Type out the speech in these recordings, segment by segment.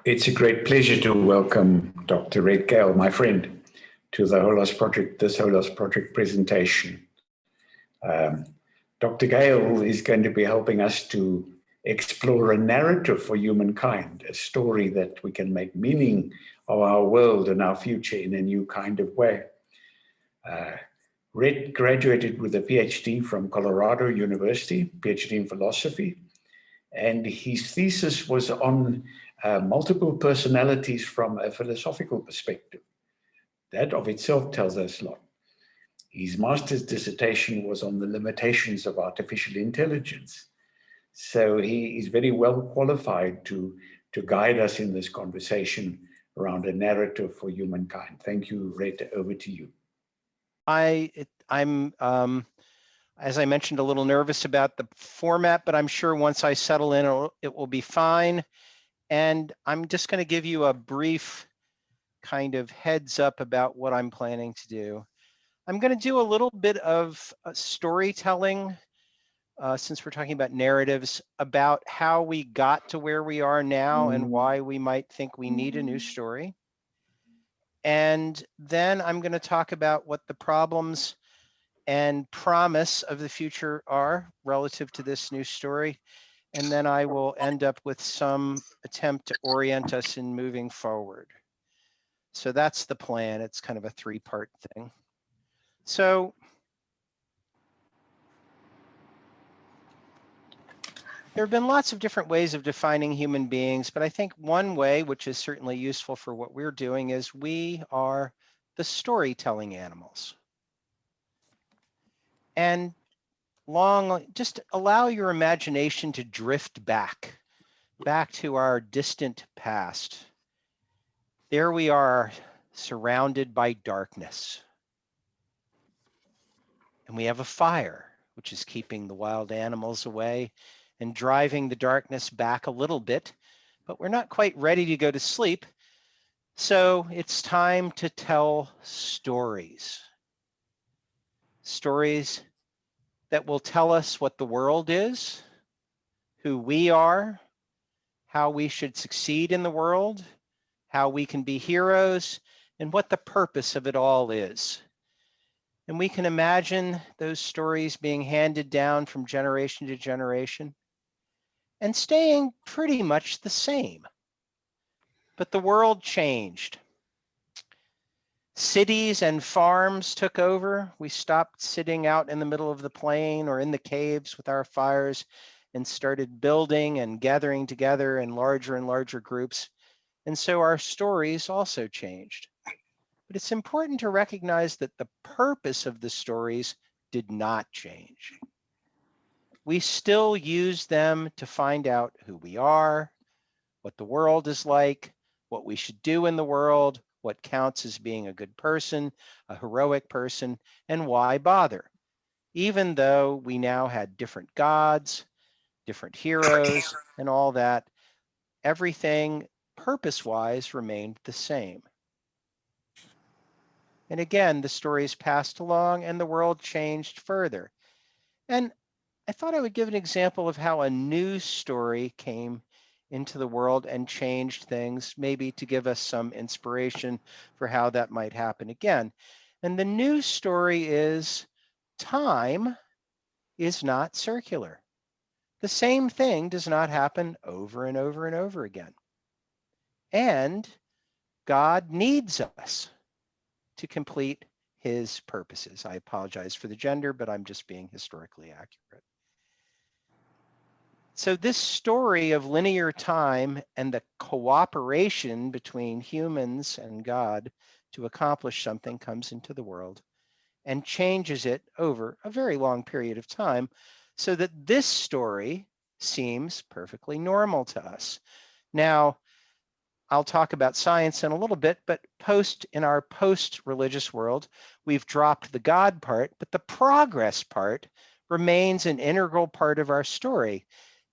It's a great pleasure to welcome Dr. Rhett Gayle, my friend, to the Holos Project, this Holos Project presentation. Dr. Gayle is going to be helping us to explore a narrative for humankind, a story that we can make meaning of our world and our future in a new kind of way. Rhett graduated with a PhD from Colorado University, PhD in philosophy, and his thesis was on multiple personalities from a philosophical perspective. That of itself tells us a lot. His master's dissertation was on the limitations of artificial intelligence. So he is very well qualified to guide us in this conversation around a narrative for humankind. Thank you, Rhett. Over to you. I'm as I mentioned, a little nervous about the format, but I'm sure once I settle in, it will be fine. And I'm just going to give you a brief kind of heads up about what I'm planning to do. I'm going to do a little bit of storytelling, since we're talking about narratives, about how we got to where we are now and why we might think we need a new story. And then I'm going to talk about what the problems and promise of the future are relative to this new story. And then I will end up with some attempt to orient us in moving forward. So that's the plan. It's kind of a three-part thing. So there have been lots of different ways of defining human beings, but I think one way, which is certainly useful for what we're doing, is we are the storytelling animals. And just allow your imagination to drift back to our distant past. There we are, surrounded by darkness. And we have a fire, which is keeping the wild animals away and driving the darkness back a little bit, but we're not quite ready to go to sleep. So it's time to tell stories. Stories that will tell us what the world is, who we are, how we should succeed in the world, how we can be heroes, and what the purpose of it all is. And we can imagine those stories being handed down from generation to generation and staying pretty much the same. But the world changed. Cities and farms took over. We stopped sitting out in the middle of the plain or in the caves with our fires and started building and gathering together in larger and larger groups. And so our stories also changed. But it's important to recognize that the purpose of the stories did not change. We still use them to find out who we are, what the world is like, what we should do in the world, what counts as being a good person, a heroic person, and why bother? Even though we now had different gods, different heroes, and all that, everything purpose-wise remained the same. And again, the stories passed along and the world changed further. And I thought I would give an example of how a new story came into the world and changed things, maybe to give us some inspiration for how that might happen again. And the new story is time is not circular. The same thing does not happen over and over and over again. And God needs us to complete his purposes. I apologize for the gender, but I'm just being historically accurate. So this story of linear time and the cooperation between humans and God to accomplish something comes into the world and changes it over a very long period of time, so that this story seems perfectly normal to us. Now, I'll talk about science in a little bit, but in our post-religious world, we've dropped the God part, but the progress part remains an integral part of our story.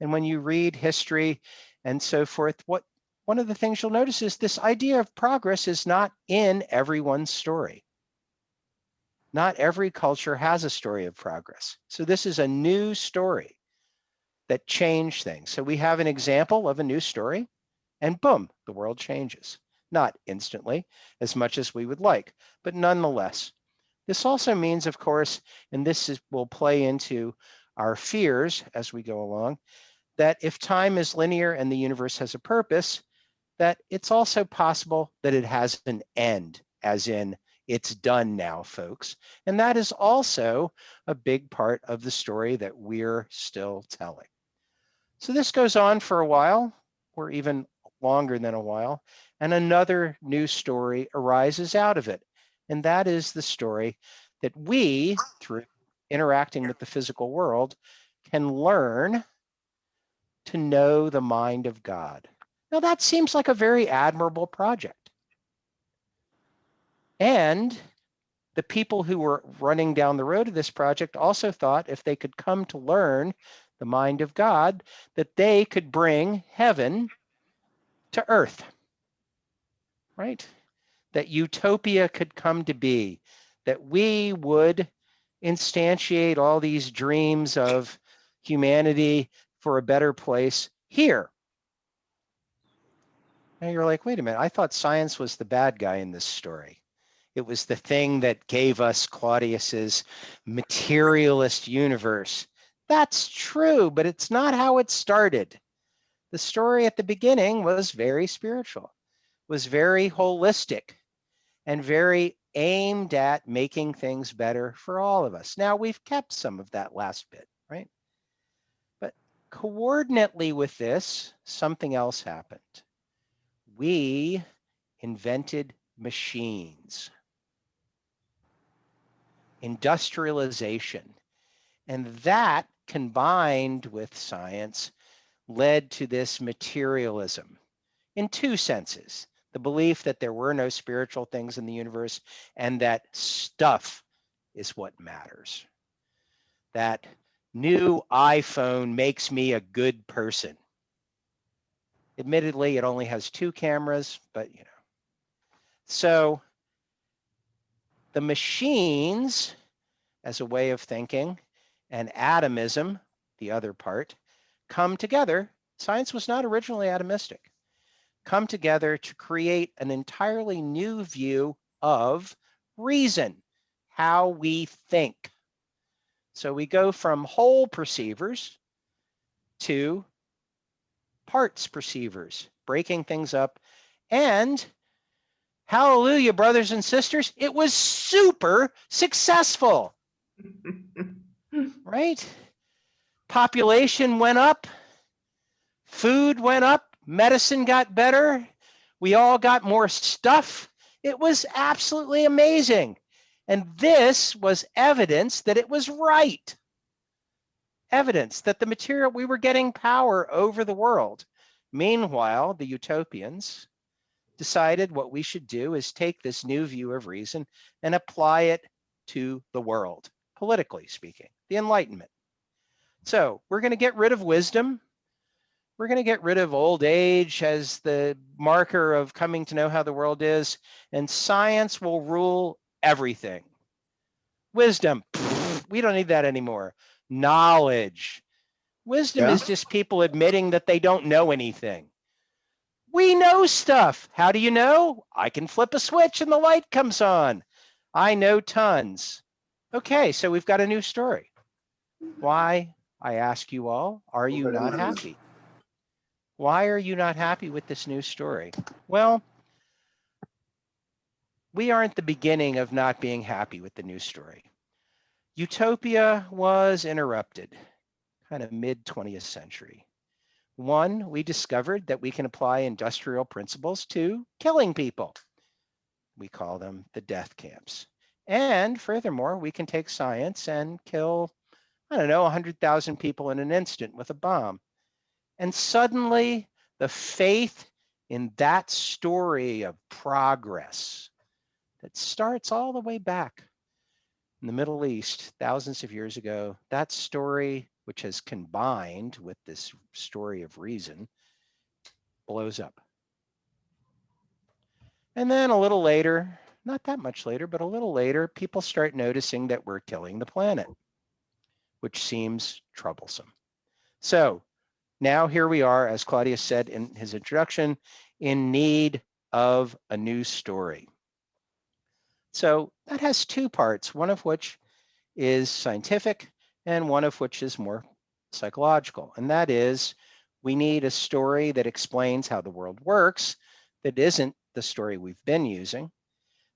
And when you read history and so forth, one of the things you'll notice is this idea of progress is not in everyone's story. Not every culture has a story of progress. So this is a new story that changed things. So we have an example of a new story, and boom, the world changes. Not instantly, as much as we would like, but nonetheless. This also means, of course, and will play into our fears as we go along, that if time is linear and the universe has a purpose, that it's also possible that it has an end, as in it's done now, folks. And that is also a big part of the story that we're still telling. So this goes on for a while, or even longer than a while, and another new story arises out of it. And that is the story that we, through interacting with the physical world, can learn to know the mind of God. Now that seems like a very admirable project. And the people who were running down the road of this project also thought if they could come to learn the mind of God, that they could bring heaven to earth, right? That utopia could come to be, that we would instantiate all these dreams of humanity for a better place here. Now you're like, wait a minute, I thought science was the bad guy in this story. It was the thing that gave us Claudius's materialist universe. That's true, but it's not how it started. The story at the beginning was very spiritual, was very holistic, and very aimed at making things better for all of us. Now, we've kept some of that last bit, right? But coordinately with this, something else happened. We invented machines, industrialization, and that combined with science led to this materialism in two senses: the belief that there were no spiritual things in the universe and that stuff is what matters. That new iPhone makes me a good person. Admittedly, it only has 2 cameras, but you know. So the machines as a way of thinking and atomism, the other part, come together. Science was not originally atomistic. Come together to create an entirely new view of reason, how we think. So we go from whole perceivers to parts perceivers, breaking things up. And hallelujah, brothers and sisters, it was super successful, right? Population went up, food went up, medicine got better, we all got more stuff. It was absolutely amazing. And this was evidence that it was right. Evidence that the material, we were getting power over the world. Meanwhile, the utopians decided what we should do is take this new view of reason and apply it to the world, politically speaking, the Enlightenment. So we're going to get rid of wisdom. We're going to get rid of old age as the marker of coming to know how the world is, and science will rule everything. Wisdom, we don't need that anymore. Knowledge. Wisdom is just people admitting that they don't know anything. We know stuff. How do you know? I can flip a switch and the light comes on. I know tons. Okay, so we've got a new story. Why, I ask you all, are you not happy? Why are you not happy with this new story? Well, we aren't the beginning of not being happy with the new story. Utopia was interrupted, kind of mid-20th century. One, we discovered that we can apply industrial principles to killing people. We call them the death camps. And furthermore, we can take science and kill, 100,000 people in an instant with a bomb. And suddenly, the faith in that story of progress that starts all the way back in the Middle East, thousands of years ago, that story, which has combined with this story of reason, blows up. And then a little later, not that much later, but a little later, people start noticing that we're killing the planet, which seems troublesome. So now here we are, as Claudius said in his introduction, in need of a new story. So that has two parts, one of which is scientific and one of which is more psychological. And that is, we need a story that explains how the world works that isn't the story we've been using,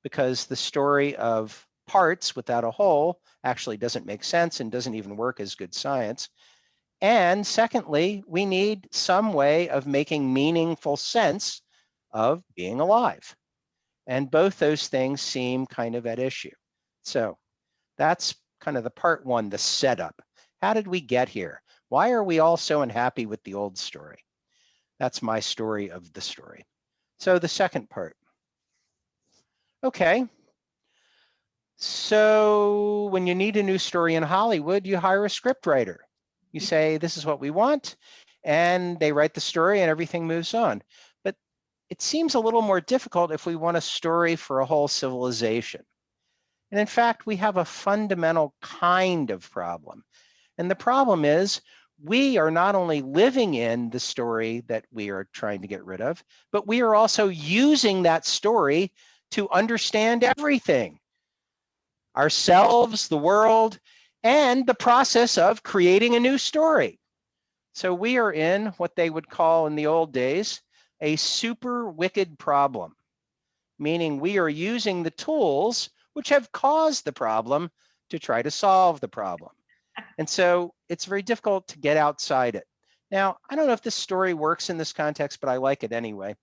because the story of parts without a whole actually doesn't make sense and doesn't even work as good science. And secondly, we need some way of making meaningful sense of being alive. And both those things seem kind of at issue. So that's kind of the part one, the setup. How did we get here? Why are we all so unhappy with the old story? That's my story of the story. So the second part. Okay. So when you need a new story in Hollywood, you hire a scriptwriter. You say, this is what we want, and they write the story and everything moves on. But it seems a little more difficult if we want a story for a whole civilization. And in fact, we have a fundamental kind of problem. And the problem is, we are not only living in the story that we are trying to get rid of, but we are also using that story to understand everything. Ourselves, the world, and the process of creating a new story. So we are in what they would call in the old days a super wicked problem, meaning we are using the tools which have caused the problem to try to solve the problem. And so it's very difficult to get outside it. Now, I don't know if this story works in this context, but I like it anyway.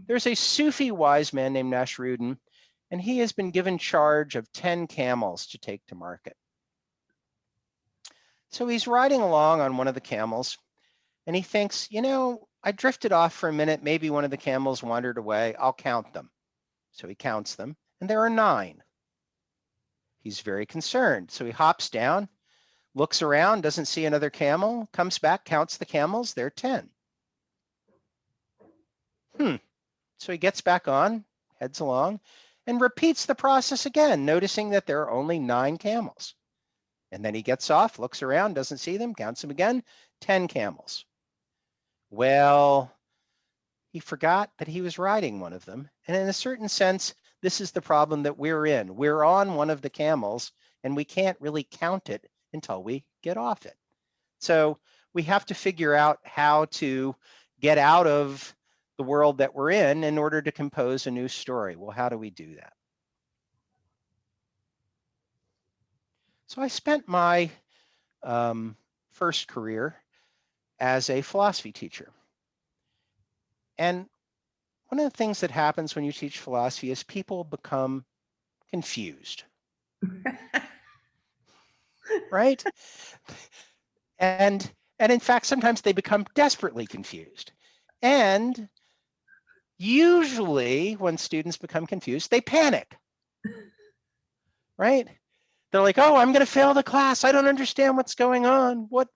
There's a Sufi wise man named Nasruddin, and he has been given charge of 10 camels to take to market. So he's riding along on one of the camels, and he thinks, you know, I drifted off for a minute. Maybe one of the camels wandered away. I'll count them. So he counts them, and there are 9. He's very concerned. So he hops down, looks around, doesn't see another camel, comes back, counts the camels. There are 10. So he gets back on, heads along, and repeats the process again, noticing that there are only 9 camels. And then he gets off, looks around, doesn't see them, counts them again, 10 camels. Well, he forgot that he was riding one of them. And in a certain sense, this is the problem that we're in. We're on one of the camels, and we can't really count it until we get off it. So we have to figure out how to get out of the world that we're in order to compose a new story. Well, how do we do that? So I spent my first career as a philosophy teacher. And one of the things that happens when you teach philosophy is people become confused. Right? And in fact, sometimes they become desperately confused. And usually when students become confused, they panic. Right? They're like, oh, I'm going to fail the class. I don't understand what's going on. What?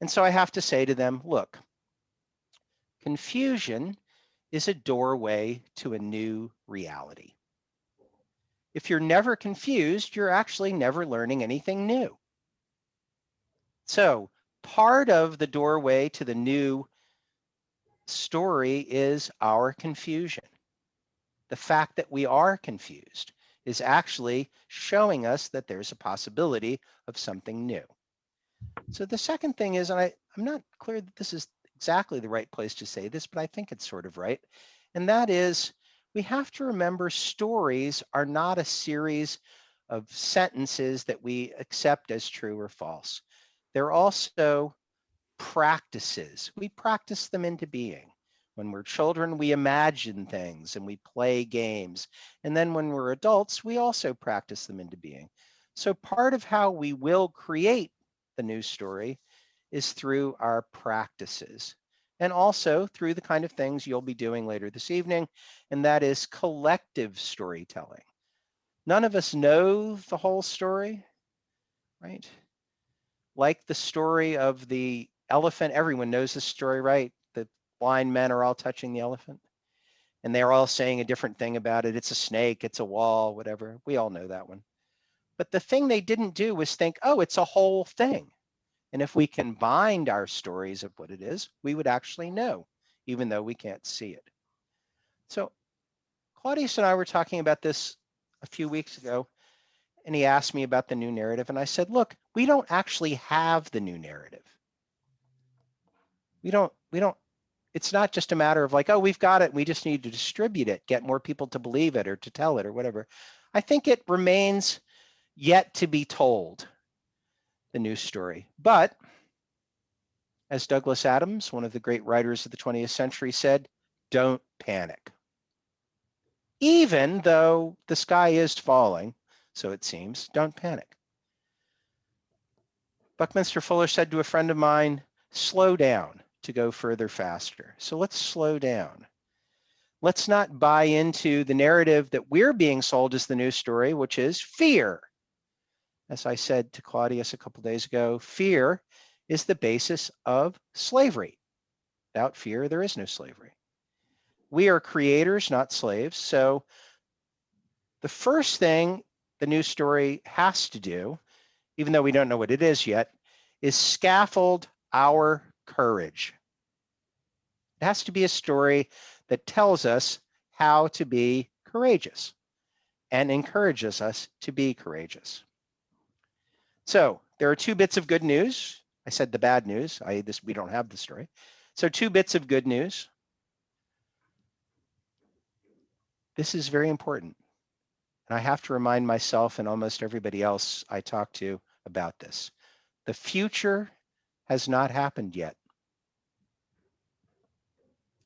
And so I have to say to them, look, confusion is a doorway to a new reality. If you're never confused, you're actually never learning anything new. So part of the doorway to the new story is our confusion. The fact that we are confused is actually showing us that there's a possibility of something new. So the second thing is, and I'm not clear that this is exactly the right place to say this, but I think it's sort of right. And that is, we have to remember stories are not a series of sentences that we accept as true or false. They're also practices. We practice them into being. When we're children, we imagine things and we play games. And then when we're adults, we also practice them into being. So part of how we will create the new story is through our practices, and also through the kind of things you'll be doing later this evening, and that is collective storytelling. None of us know the whole story, right? Like the story of the elephant, everyone knows the story, right? The blind men are all touching the elephant, and they're all saying a different thing about it. It's a snake, it's a wall, whatever. We all know that one. But the thing they didn't do was think, oh, it's a whole thing. And if we combined our stories of what it is, we would actually know, even though we can't see it. So Claudius and I were talking about this a few weeks ago, and he asked me about the new narrative. And I said, look, we don't actually have the new narrative. We don't, it's not just a matter of like, oh, we've got it. We just need to distribute it, get more people to believe it or to tell it or whatever. I think it remains yet to be told, the new story. But as Douglas Adams, one of the great writers of the 20th century, said, don't panic. Even though the sky is falling, so it seems, don't panic. Buckminster Fuller said to a friend of mine, slow down to go further faster. So let's slow down. Let's not buy into the narrative that we're being sold as the news story, which is fear. As I said to Claudius a couple days ago, fear is the basis of slavery. Without fear, there is no slavery. We are creators, not slaves. So the first thing the news story has to do, even though we don't know what it is yet, is scaffold our courage. It has to be a story that tells us how to be courageous and encourages us to be courageous. So there are two bits of good news. I said the bad news, i.e. this, we don't have the story. So two bits of good news. This is very important. And I have to remind myself and almost everybody else I talk to about this. The future has not happened yet.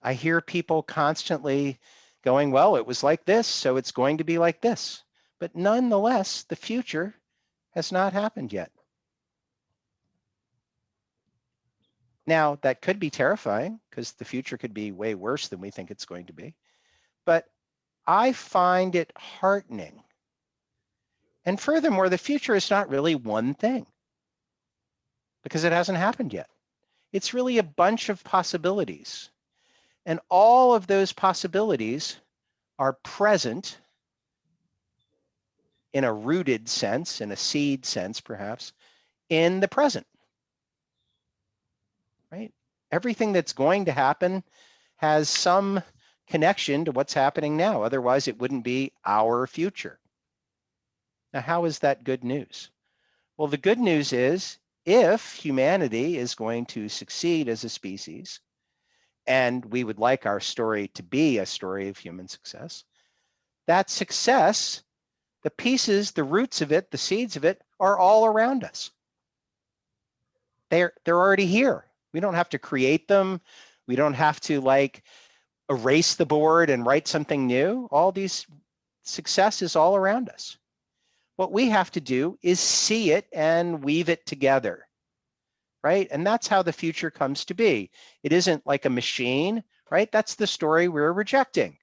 I hear people constantly going, well, it was like this, so it's going to be like this. But nonetheless, the future has not happened yet. Now, that could be terrifying because the future could be way worse than we think it's going to be. But I find it heartening. And furthermore, the future is not really one thing because it hasn't happened yet. It's really a bunch of possibilities. And all of those possibilities are present in a rooted sense, in a seed sense, perhaps, in the present, right? Everything that's going to happen has some connection to what's happening now. Otherwise, it wouldn't be our future. Now, how is that good news? Well, the good news is if humanity is going to succeed as a species, and we would like our story to be a story of human success, that success, the pieces, the roots of it, the seeds of it are all around us. They're already here. We don't have to create them. We don't have to like erase the board and write something new. All these success is all around us. What we have to do is see it and weave it together, right? And that's how the future comes to be. It isn't like a machine, right? That's the story we're rejecting,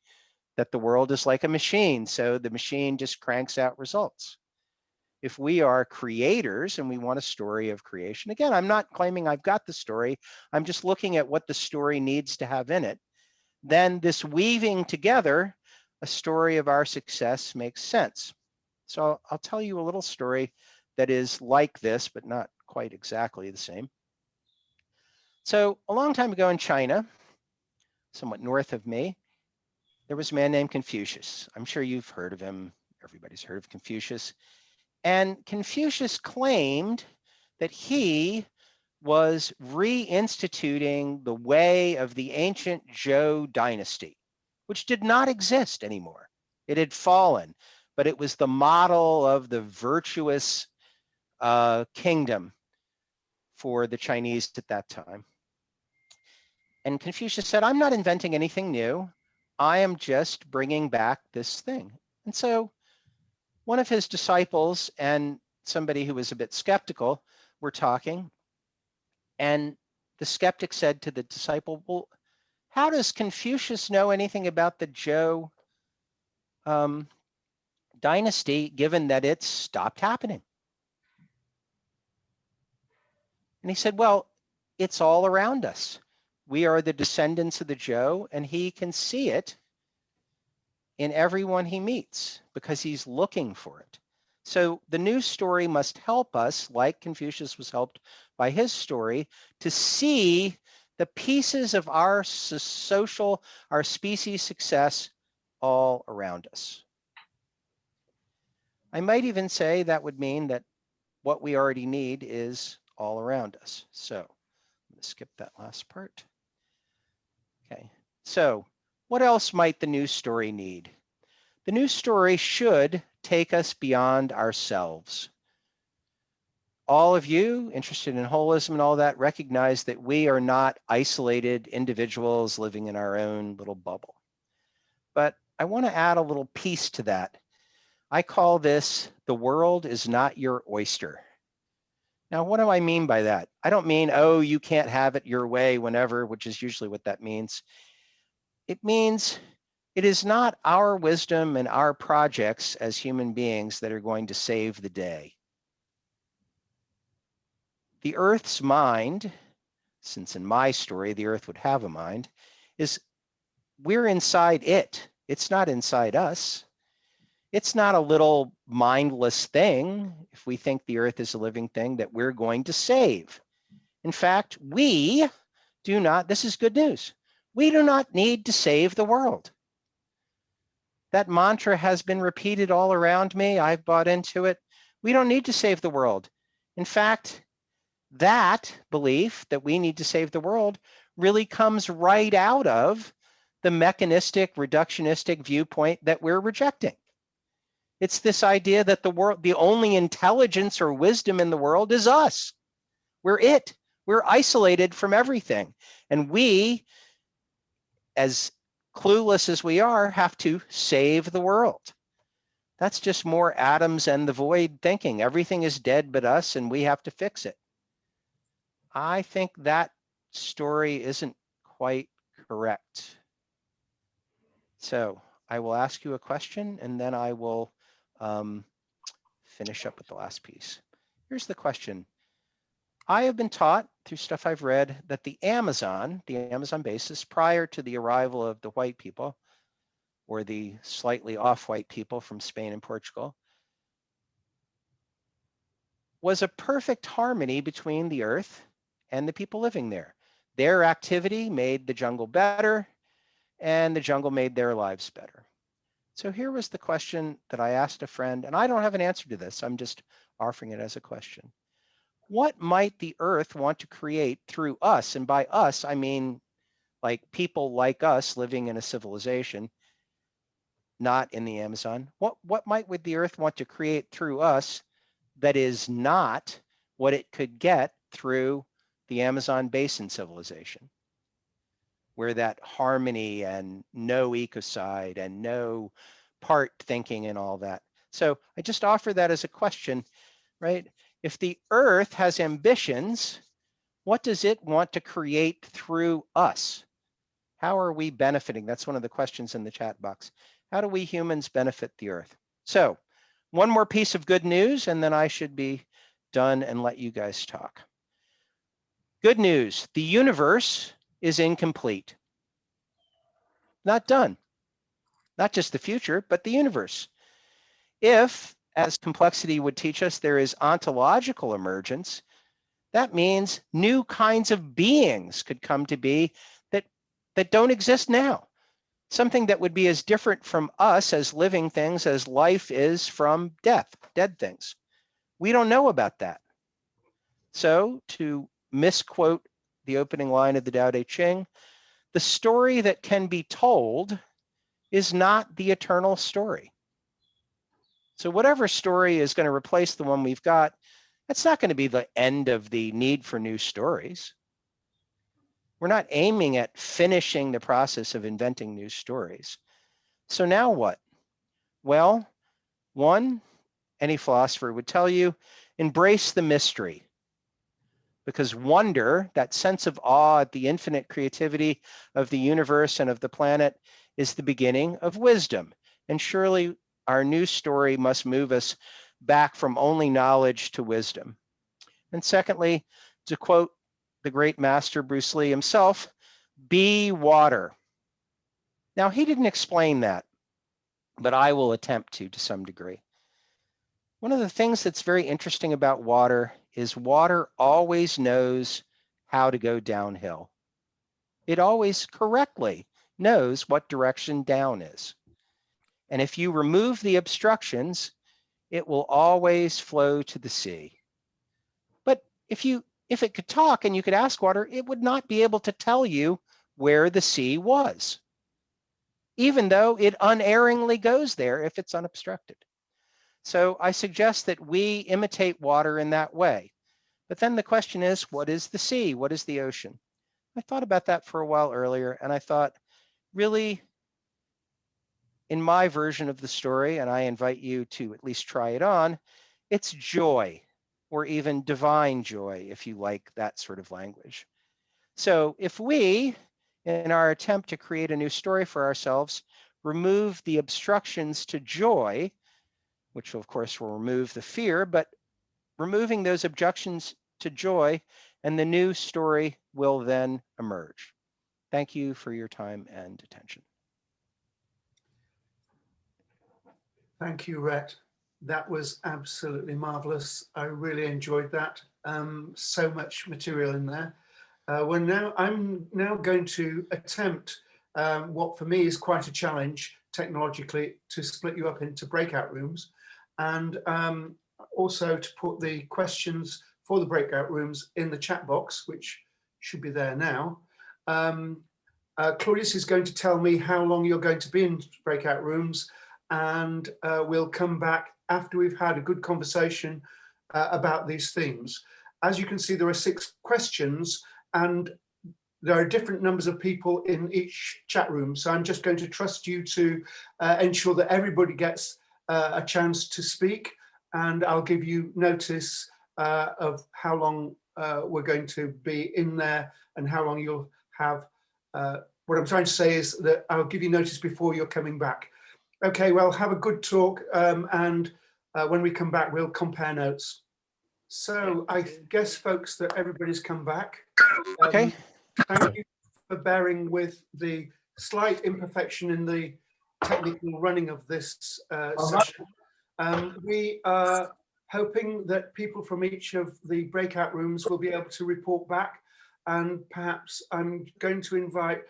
that the world is like a machine. So the machine just cranks out results. If we are creators and we want a story of creation, again, I'm not claiming I've got the story. I'm just looking at what the story needs to have in it. Then this weaving together a story of our success makes sense. So I'll tell you a little story that is like this, but not quite exactly the same. So a long time ago in China, somewhat north of me, there was a man named Confucius. I'm sure you've heard of him. Everybody's heard of Confucius. And Confucius claimed that he was reinstituting the way of the ancient Zhou dynasty, which did not exist anymore. It had fallen, but it was the model of the virtuous kingdom for the Chinese at that time. And Confucius said, I'm not inventing anything new. I am just bringing back this thing. And so one of his disciples and somebody who was a bit skeptical were talking. And the skeptic said to the disciple, well, how does Confucius know anything about the Zhou dynasty, given that it's stopped happening? And he said, well, it's all around us. We are the descendants of the Zhou, and he can see it in everyone he meets because he's looking for it. So the new story must help us, like Confucius was helped by his story, to see the pieces of our social, our species success all around us. I might even say that would mean that what we already need is all around us. So I'm going to skip that last part. Okay, so what else might the news story need? The news story should take us beyond ourselves. All of you interested in holism and all that recognize that we are not isolated individuals living in our own little bubble. But I want to add a little piece to that. I call this, the world is not your oyster. Now, what do I mean by that? I don't mean, oh, you can't have it your way whenever, which is usually what that means. It means it is not our wisdom and our projects as human beings that are going to save the day. The Earth's mind, since in my story, the Earth would have a mind, is we're inside it. It's not inside us. It's not a little mindless thing, if we think the Earth is a living thing, that we're going to save. In fact, we do not, this is good news, we do not need to save the world. That mantra has been repeated all around me. I've bought into it. We don't need to save the world. In fact, that belief that we need to save the world really comes right out of the mechanistic, reductionistic viewpoint that we're rejecting. It's this idea that the world, the only intelligence or wisdom in the world is us. We're it. We're isolated from everything. And we, as clueless as we are, have to save the world. That's just more atoms and the void thinking. Everything is dead but us, and we have to fix it. I think that story isn't quite correct. So I will ask you a question, and then I will finish up with the last piece. Here's the question. I have been taught through stuff I've read that the Amazon basis, prior to the arrival of the white people, or the slightly off-white people from Spain and Portugal, was a perfect harmony between the earth and the people living there. Their activity made the jungle better, and the jungle made their lives better. So here was the question that I asked a friend, and I don't have an answer to this. I'm just offering it as a question. What might the earth want to create through us? And by us, I mean like people like us living in a civilization, not in the Amazon. What might would the earth want to create through us that is not what it could get through the Amazon basin civilization, where that harmony and no ecocide and no part thinking and all that? So I just offer that as a question, right? If the earth has ambitions, what does it want to create through us? How are we benefiting? That's one of the questions in the chat box. How do we humans benefit the earth? So one more piece of good news, and then I should be done and let you guys talk. Good news, the universe is incomplete. Not done. Not just the future, but the universe. If, as complexity would teach us, there is ontological emergence, that means new kinds of beings could come to be that don't exist now. Something that would be as different from us as living things as life is from death, dead things. We don't know about that. So to misquote the opening line of the Tao Te Ching, the story that can be told is not the eternal story. So whatever story is going to replace the one we've got, that's not going to be the end of the need for new stories. We're not aiming at finishing the process of inventing new stories. So now what? Well, one, any philosopher would tell you, embrace the mystery. Because wonder, that sense of awe at the infinite creativity of the universe and of the planet, is the beginning of wisdom. And surely our new story must move us back from only knowledge to wisdom. And secondly, to quote the great master Bruce Lee himself, be water. Now, he didn't explain that, but I will attempt to some degree. One of the things that's very interesting about water is water always knows how to go downhill. It always correctly knows what direction down is. And if you remove the obstructions, it will always flow to the sea. But if it could talk and you could ask water, it would not be able to tell you where the sea was, even though it unerringly goes there if it's unobstructed. So I suggest that we imitate water in that way. But then the question is, what is the sea? What is the ocean? I thought about that for a while earlier, and I thought, really, in my version of the story, and I invite you to at least try it on, it's joy, or even divine joy, if you like that sort of language. So if we, in our attempt to create a new story for ourselves, remove the obstructions to joy, which of course will remove the fear, but removing those objections to joy, and the new story will then emerge. Thank you for your time and attention. Thank you, Rhett. That was absolutely marvelous. I really enjoyed that. So much material in there. I'm now going to attempt what for me is quite a challenge technologically, to split you up into breakout rooms, and also to put the questions for the breakout rooms in the chat box, which should be there now. Claudius is going to tell me how long you're going to be in breakout rooms, and we'll come back after we've had a good conversation about these themes. As you can see, there are 6 questions, and there are different numbers of people in each chat room. So I'm just going to trust you to ensure that everybody gets a chance to speak, and I'll give you notice of how long we're going to be in there and how long you'll have. What I'm trying to say is that I'll give you notice before you're coming back. Okay, well, have a good talk, and when we come back, we'll compare notes. So I guess, folks, that everybody's come back. Okay. Thank you for bearing with the slight imperfection in the technical running of this session. We are hoping that people from each of the breakout rooms will be able to report back, and perhaps I'm going to invite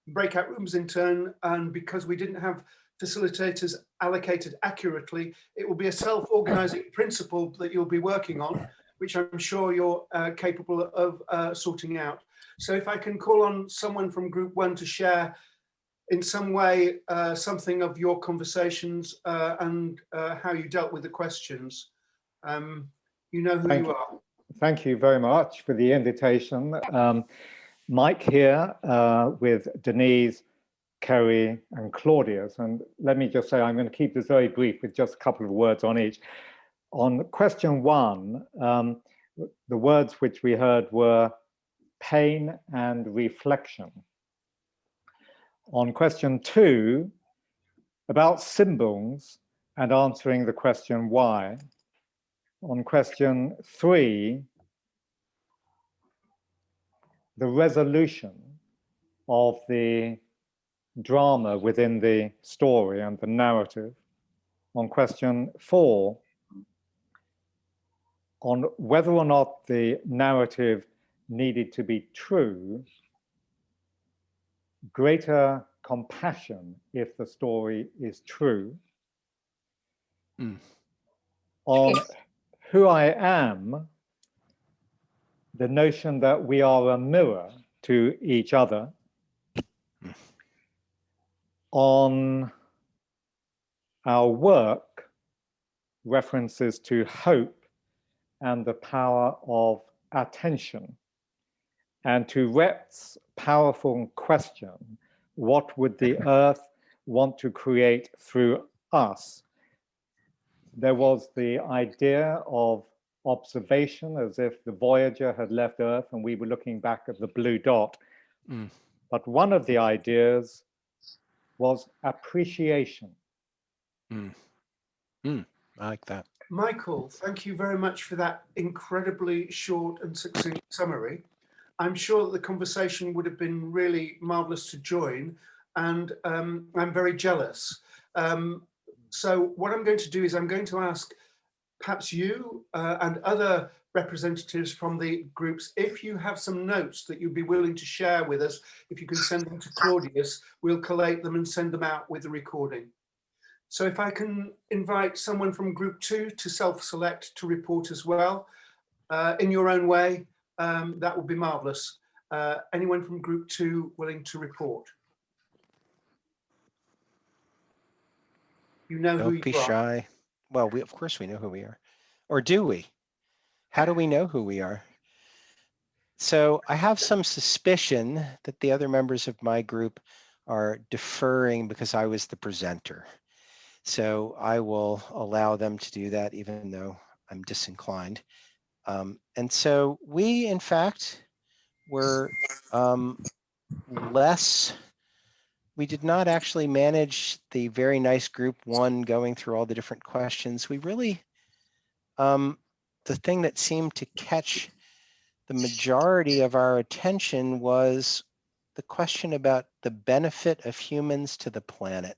breakout rooms in turn, and because we didn't have facilitators allocated accurately, it will be a self-organizing principle that you'll be working on, which I'm sure you're capable of sorting out. So if I can call on someone from group 1 to share in some way something of your conversations and how you dealt with the questions. You know who you are. Thank you very much for the invitation. Mike here with Denise, Kerry and Claudius. And let me just say, I'm going to keep this very brief with just a couple of words on each. On question 1, the words which we heard were pain and reflection. On question 2, about symbols and answering the question why. On question 3, the resolution of the drama within the story and the narrative. On question 4, on whether or not the narrative needed to be true, greater compassion if the story is true. On who I am, the notion that we are a mirror to each other. On our work, references to hope and the power of attention. And to Rhett's powerful question, what would the earth want to create through us? There was the idea of observation, as if the Voyager had left Earth and we were looking back at the blue dot. But one of the ideas was appreciation. I like that. Michael, thank you very much for that incredibly short and succinct summary. I'm sure that the conversation would have been really marvelous to join, and I'm very jealous. So what I'm going to do is I'm going to ask perhaps you and other representatives from the groups, if you have some notes that you'd be willing to share with us, if you can send them to Claudius, we'll collate them and send them out with the recording. So if I can invite someone from group 2 to self-select to report as well, in your own way, that would be marvelous. Anyone from group 2 willing to report? You know who Don't be you are. shy. Well, of course we know who we are. Or do we? How do we know who we are? So I have some suspicion that the other members of my group are deferring because I was the presenter. So I will allow them to do that, even though I'm disinclined. And so we, in fact, were we did not actually manage the very nice group 1 going through all the different questions. We really, the thing that seemed to catch the majority of our attention was the question about the benefit of humans to the planet.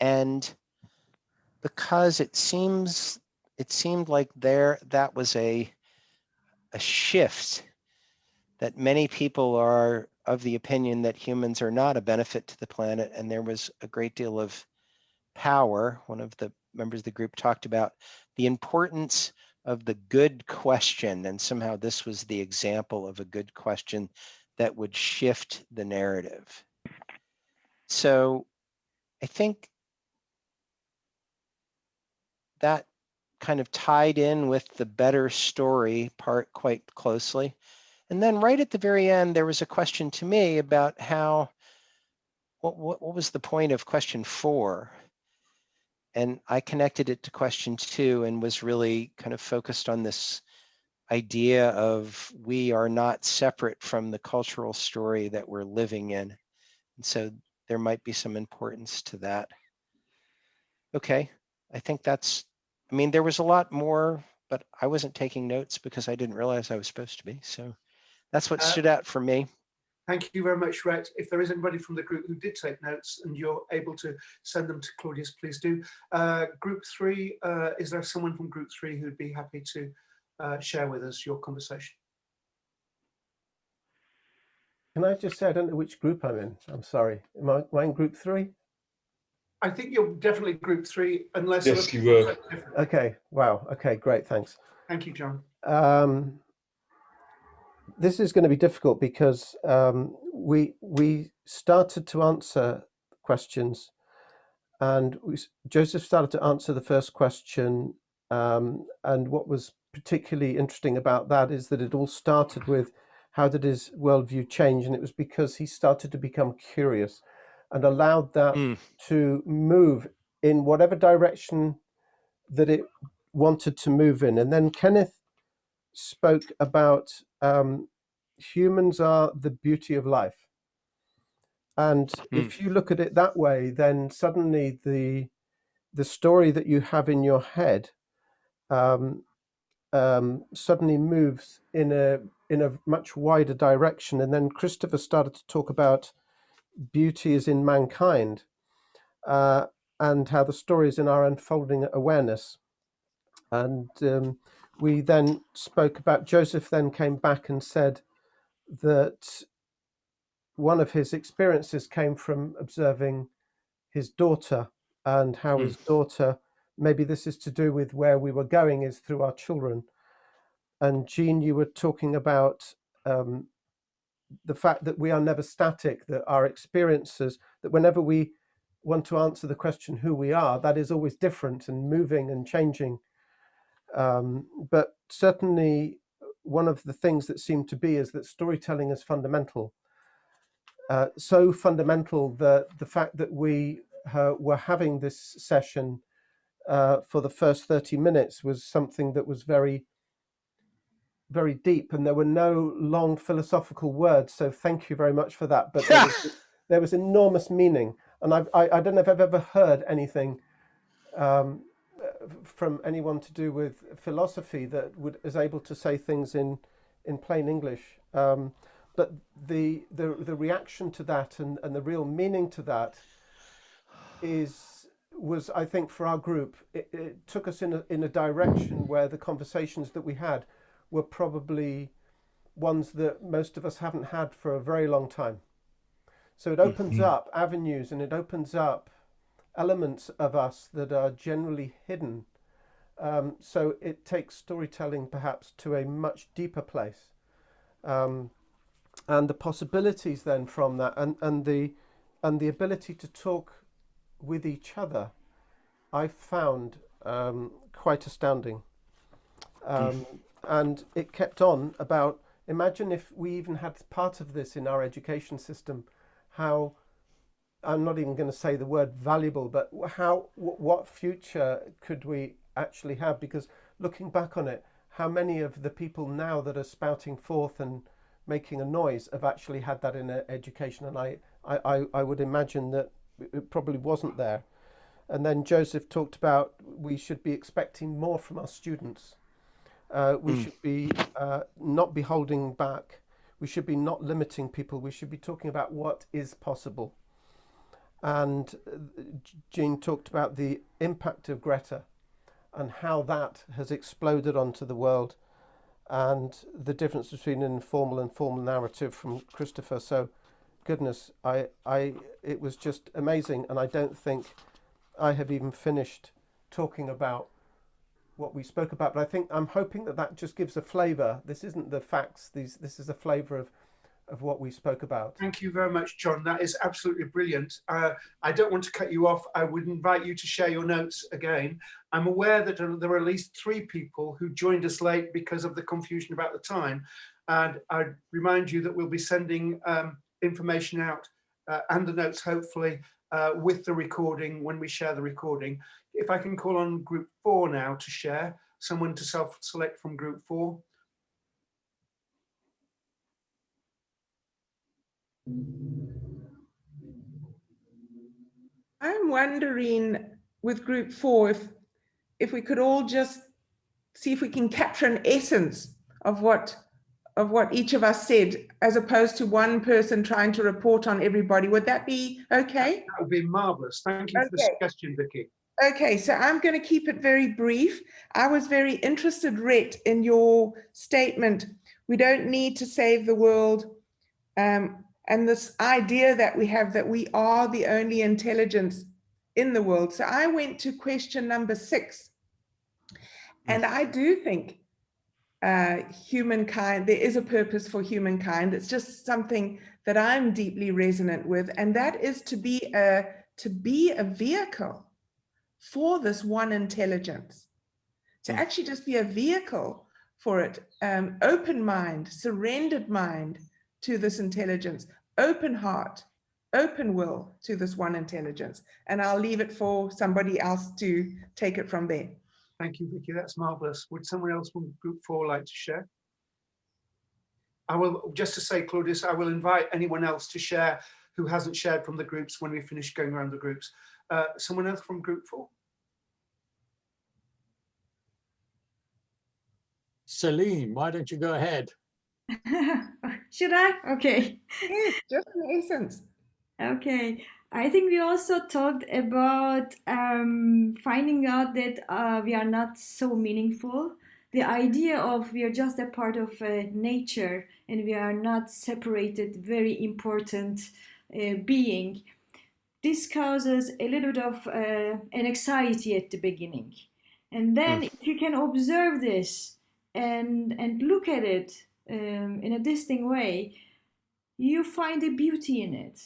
And because it seemed like that was a shift, that many people are of the opinion that humans are not a benefit to the planet, and there was a great deal of power. One of the members of the group talked about the importance of the good question, and somehow this was the example of a good question that would shift the narrative. So I think that kind of tied in with the better story part quite closely. And then right at the very end, there was a question to me about how, what was the point of question 4? And I connected it to question 2 and was really kind of focused on this idea of we are not separate from the cultural story that we're living in. And so there might be some importance to that. Okay, I think I mean, there was a lot more, but I wasn't taking notes because I didn't realize I was supposed to be. So that's what stood out for me. Thank you very much, Rhett. If there is anybody from the group who did take notes and you're able to send them to Claudius, please do. Group 3, is there someone from group 3 who'd be happy to share with us your conversation? Can I just say, I don't know which group I'm in. I'm sorry. Am I in group 3? I think you're definitely group 3, unless... Yes, you were. Okay, wow. Okay, great, thanks. Thank you, John. This is going to be difficult because we started to answer questions, and Joseph started to answer the first question, and what was particularly interesting about that is that it all started with how did his worldview change, and it was because he started to become curious and allowed that to move in whatever direction that it wanted to move in. And then Kenneth spoke about humans are the beauty of life. And if you look at it that way, then suddenly the story that you have in your head suddenly moves in a much wider direction. And then Christopher started to talk about beauty is in mankind, and how the story is in our unfolding awareness. And we then spoke about, Joseph then came back and said that one of his experiences came from observing his daughter, and how his daughter, maybe this is to do with where we were going, is through our children. And Jean, you were talking about the fact that we are never static, that our experiences, that whenever we want to answer the question who we are, that is always different and moving and changing. But certainly one of the things that seemed to be is that storytelling is fundamental. So fundamental that the fact that we were having this session for the first 30 minutes was something that was very, very deep, and there were no long philosophical words. So thank you very much for that. But there was enormous meaning, and I don't know if I've ever heard anything from anyone to do with philosophy that is able to say things in plain English. But the reaction to that and the real meaning to that is was, I think, for our group, it took us in a direction where the conversations that we had were probably ones that most of us haven't had for a very long time. So it opens up avenues, and it opens up elements of us that are generally hidden. So it takes storytelling perhaps to a much deeper place. And the possibilities then from that, and the ability to talk with each other, I found quite astounding. And it kept on about, imagine if we even had part of this in our education system, how, I'm not even going to say the word valuable, but what future could we actually have? Because looking back on it, how many of the people now that are spouting forth and making a noise have actually had that in education? And I would imagine that it probably wasn't there. And then Joseph talked about we should be expecting more from our students. We should be not be holding back. We should be not limiting people. We should be talking about what is possible. And Jean talked about the impact of Greta and how that has exploded onto the world, and the difference between an informal and formal narrative from Christopher. So, goodness, it was just amazing, and I don't think I have even finished talking about what we spoke about, but I'm hoping that just gives a flavour. This isn't the facts. This is a flavour of what we spoke about. Thank you very much, John. That is absolutely brilliant. I don't want to cut you off. I would invite you to share your notes again. I'm aware that there are at least 3 people who joined us late because of the confusion about the time. And I remind you that we'll be sending information out and the notes, hopefully, with the recording when we share the recording. If I can call on group 4 now to share, someone to self-select from group 4. I'm wondering with group 4 if we could all just see if we can capture an essence of what each of us said, as opposed to one person trying to report on everybody. Would that be okay? That would be marvelous. Thank you for the suggestion, Vicky. Okay, so I'm going to keep it very brief. I was very interested, Rhett, in your statement. We don't need to save the world. And this idea that we have that we are the only intelligence in the world. So I went to question number 6. And I do think humankind, there is a purpose for humankind. It's just something that I'm deeply resonant with. And that is to be a vehicle for this one intelligence, to actually just be a vehicle for it. Open mind, surrendered mind to this intelligence, open heart, open will to this one intelligence. And I'll leave it for somebody else to take it from there. Thank you, Vicky. That's marvelous. Would someone else from group 4 like to share? I will, just to say, Claudius, I will invite anyone else to share who hasn't shared from the groups when we finish going around the groups. Someone else from group 4? Celine, why don't you go ahead? Should I? Okay. Yes, just in essence. Okay. I think we also talked about finding out that we are not so meaningful. The idea of we are just a part of nature and we are not separated, very important being. This causes a little bit of an anxiety at the beginning. And then if you can observe this and look at it in a distinct way, you find a beauty in it.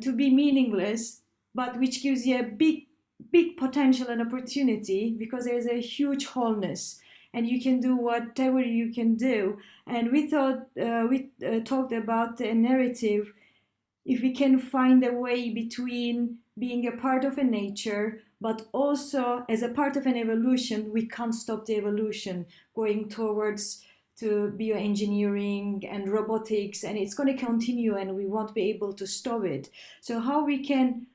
To be meaningless, but which gives you a big potential and opportunity, because there's a huge wholeness and you can do whatever you can do. And we thought, we talked about the narrative, if we can find a way between being a part of a nature, but also as a part of an evolution, we can't stop the evolution going towards to bioengineering and robotics, and it's going to continue and we won't be able to stop it. So how we can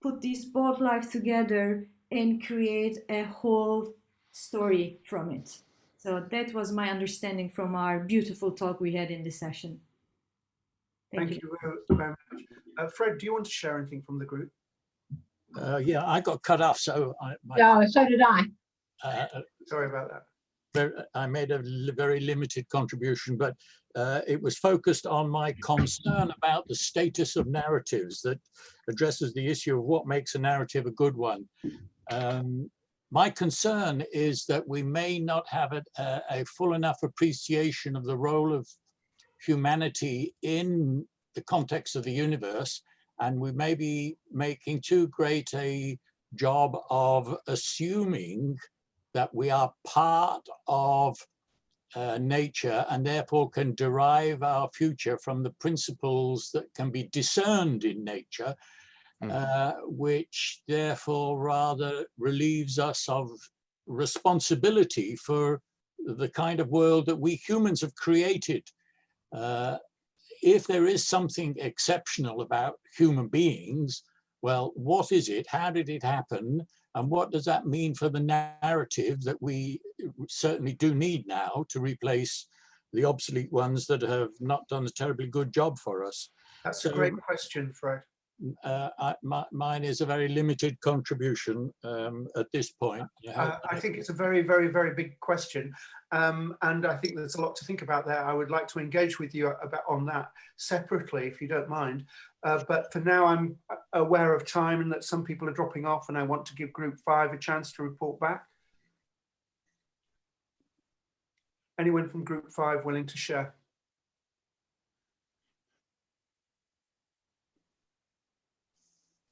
put these both lives together and create a whole story from it. So that was my understanding from our beautiful talk we had in this session. Thank you very much. Fred, do you want to share anything from the group? Yeah, I got cut off, so Yeah, so did I. Sorry about that. I made a very limited contribution, but it was focused on my concern about the status of narratives that addresses the issue of what makes a narrative a good one. My concern is that we may not have a full enough appreciation of the role of humanity in the context of the universe, and we may be making too great a job of assuming that we are part of nature and therefore can derive our future from the principles that can be discerned in nature, which therefore rather relieves us of responsibility for the kind of world that we humans have created. If there is something exceptional about human beings, well, what is it? How did it happen? And what does that mean for the narrative that we certainly do need now to replace the obsolete ones that have not done a terribly good job for us? That's a great question, Fred. Mine is a very limited contribution at this point. I think it's a very, very, very big question. And I think there's a lot to think about there. I would like to engage with you on that separately, if you don't mind. But for now, I'm aware of time and that some people are dropping off, and I want to give Group 5 a chance to report back. Anyone from Group 5 willing to share?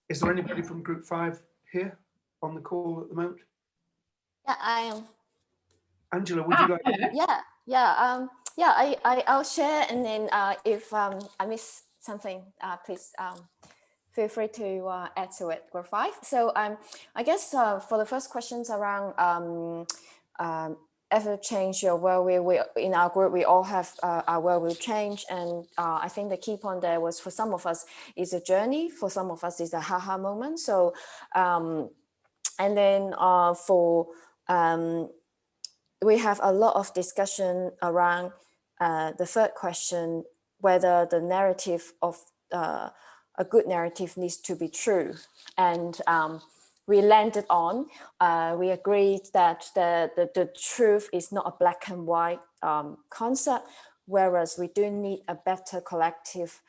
Is there anybody from Group 5 here on the call at the moment? Yeah, I am. Angela, would you like to? I'll share, and then if I miss something, please feel free to add to it, Group 5. So I guess for the first questions around ever change your worldview, we in our group, we all have our worldview change, and I think the key point there was, for some of us is a journey, for some of us is a haha moment. So and then we have a lot of discussion around the third question, whether the narrative of a good narrative needs to be true. And we landed on, we agreed that the truth is not a black and white concept, whereas we do need a better collective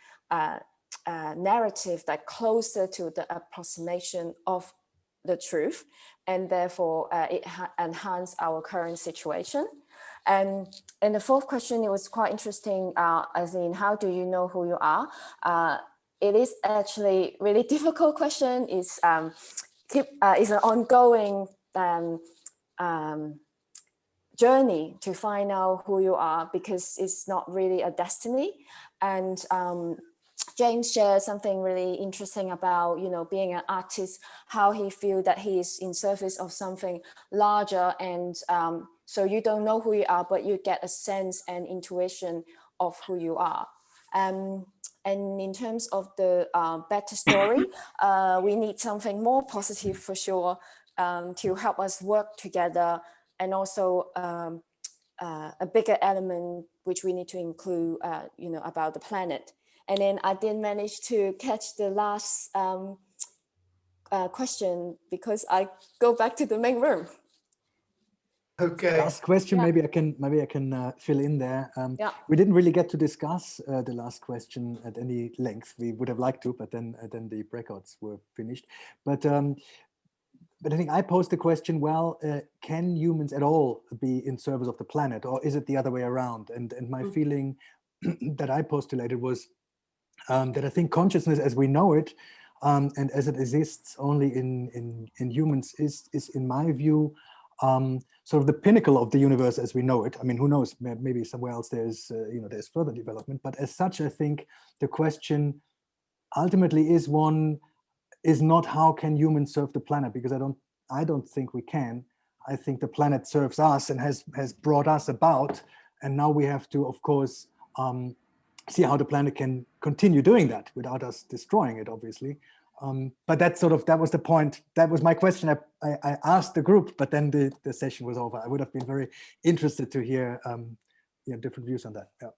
narrative that closer to the approximation of the truth, and therefore it enhance our current situation. And the fourth question, it was quite interesting, as in, how do you know who you are? It is actually really difficult question. It's an ongoing journey to find out who you are, because it's not really a destiny. And James shared something really interesting about, being an artist, how he feels that he is in service of something larger. And so you don't know who you are, but you get a sense and intuition of who you are. And in terms of the better story, we need something more positive for sure, to help us work together, and also a bigger element which we need to include, about the planet. And then I didn't manage to catch the last question because I go back to the main room. Okay. Last question, Yeah. maybe I can fill in there. Yeah. We didn't really get to discuss the last question at any length. We would have liked to, but then the breakouts were finished. But I think I posed the question: well, can humans at all be in service of the planet, or is it the other way around? And my feeling that I postulated was that I think consciousness as we know it, and as it exists only in humans, is in my view sort of the pinnacle of the universe as we know it. I mean, who knows? Maybe somewhere else there's there's further development. But as such, I think the question ultimately is not how can humans serve the planet, because I don't think we can. I think the planet serves us and has brought us about, and now we have to, of course, see how the planet can continue doing that without us destroying it, obviously. But that was the point. That was my question. I asked the group, but then the session was over. I would have been very interested to hear different views on that. Yeah.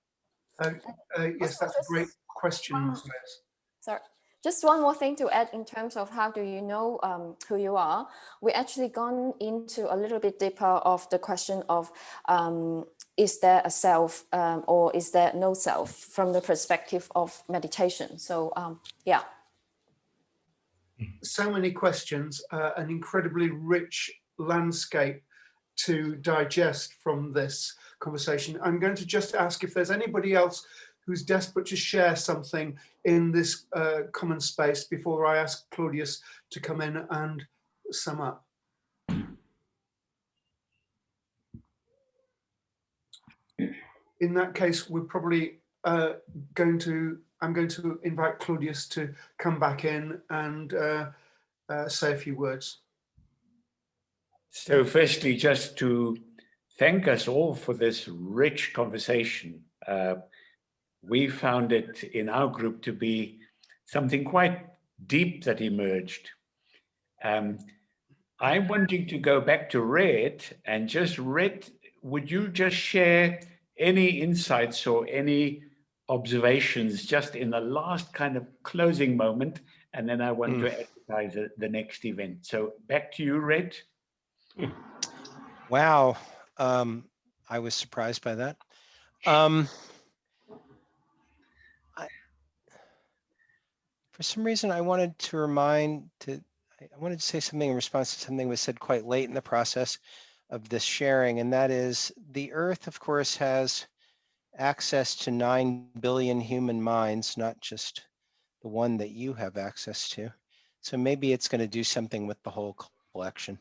Yes, that's a great question. Sorry. Just one more thing to add in terms of how do you know who you are. We actually gone into a little bit deeper of the question of is there a self or is there no self from the perspective of meditation. So yeah. So many questions, an incredibly rich landscape to digest from this conversation. I'm going to just ask if there's anybody else who's desperate to share something in this common space before I ask Claudius to come in and sum up. In that case, we're probably I'm going to invite Claudius to come back in and say a few words. So firstly, just to thank us all for this rich conversation. We found it in our group to be something quite deep that emerged. I'm wanting to go back to Rhett and just Rhett, would you just share any insights or any observations just in the last kind of closing moment, and then I want to advertise the next event. So back to you, Rhett. Wow, I was surprised by that. For some reason, I wanted to say something in response to something that was said quite late in the process of this sharing, and that is the Earth, of course, has access to 9 billion human minds, not just the one that you have access to. So maybe it's going to do something with the whole collection.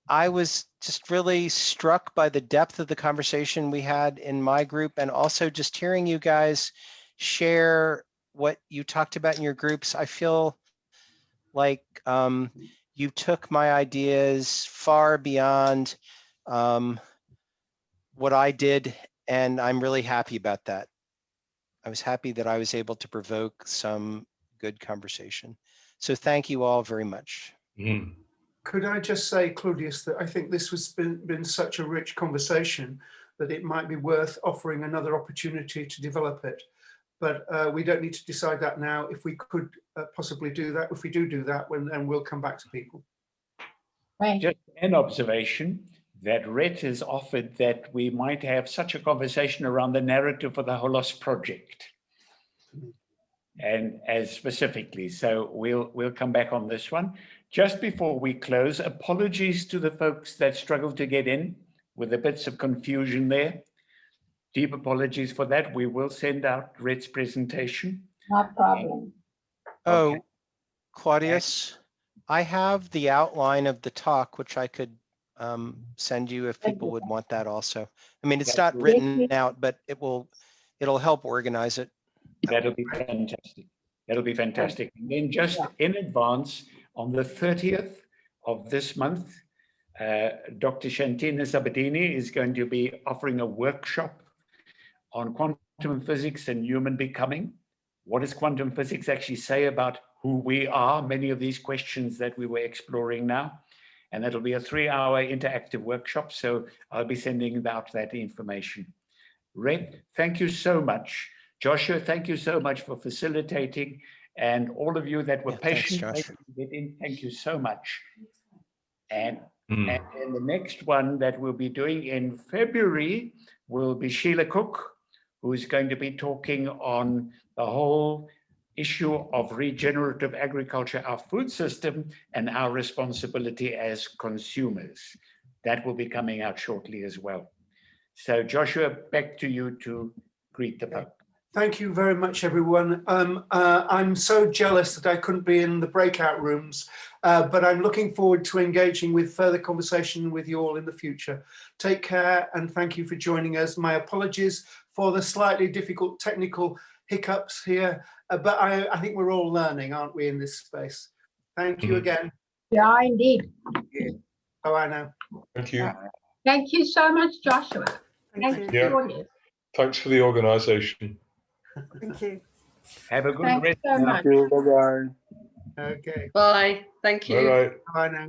I was just really struck by the depth of the conversation we had in my group, and also just hearing you guys share what you talked about in your groups. I feel like you took my ideas far beyond what I did, and I'm really happy about that. I was happy that I was able to provoke some good conversation. So thank you all very much. Could I just say, Claudius, that I think this has been such a rich conversation that it might be worth offering another opportunity to develop it. But we don't need to decide that now. If we could possibly do that, if we do that, then we'll come back to people. Right. Just an observation that Rhett has offered that we might have such a conversation around the narrative for the Holos project. And as specifically, so we'll come back on this one. Just before we close, apologies to the folks that struggled to get in with the bits of confusion there. Deep apologies for that. We will send out Rhett's presentation. No problem. Oh, Claudius, I have the outline of the talk, which I could send you if people would want that also. I mean, it's not written out, but it'll help organize it. That'll be fantastic. That'll be fantastic. And then just in advance, on the 30th of this month, Dr. Shantina Sabadini is going to be offering a workshop on quantum physics and human becoming. What does quantum physics actually say about who we are? Many of these questions that we were exploring now. And that'll be a 3-hour interactive workshop. So I'll be sending out that information. Rhett, thank you so much. Joshua, thank you so much for facilitating, and all of you that were patient. Thank you so much. And the next one that we'll be doing in February will be Sheila Cook, who is going to be talking on the whole issue of regenerative agriculture, our food system, and our responsibility as consumers. That will be coming out shortly as well. So Joshua, back to you to greet the folks. Thank you very much, everyone. I'm so jealous that I couldn't be in the breakout rooms, but I'm looking forward to engaging with further conversation with you all in the future. Take care, and thank you for joining us. My apologies for the slightly difficult technical hiccups here, but I think we're all learning, aren't we, in this space? Thank you again. Yeah, indeed. Bye now. Thank you. Thank you so much, Joshua. Thank you. Thanks for the organisation. Thank you. Have a good Thanks rest. so much. Bye-bye. Okay. Bye. Thank you. Bye-bye. Bye now.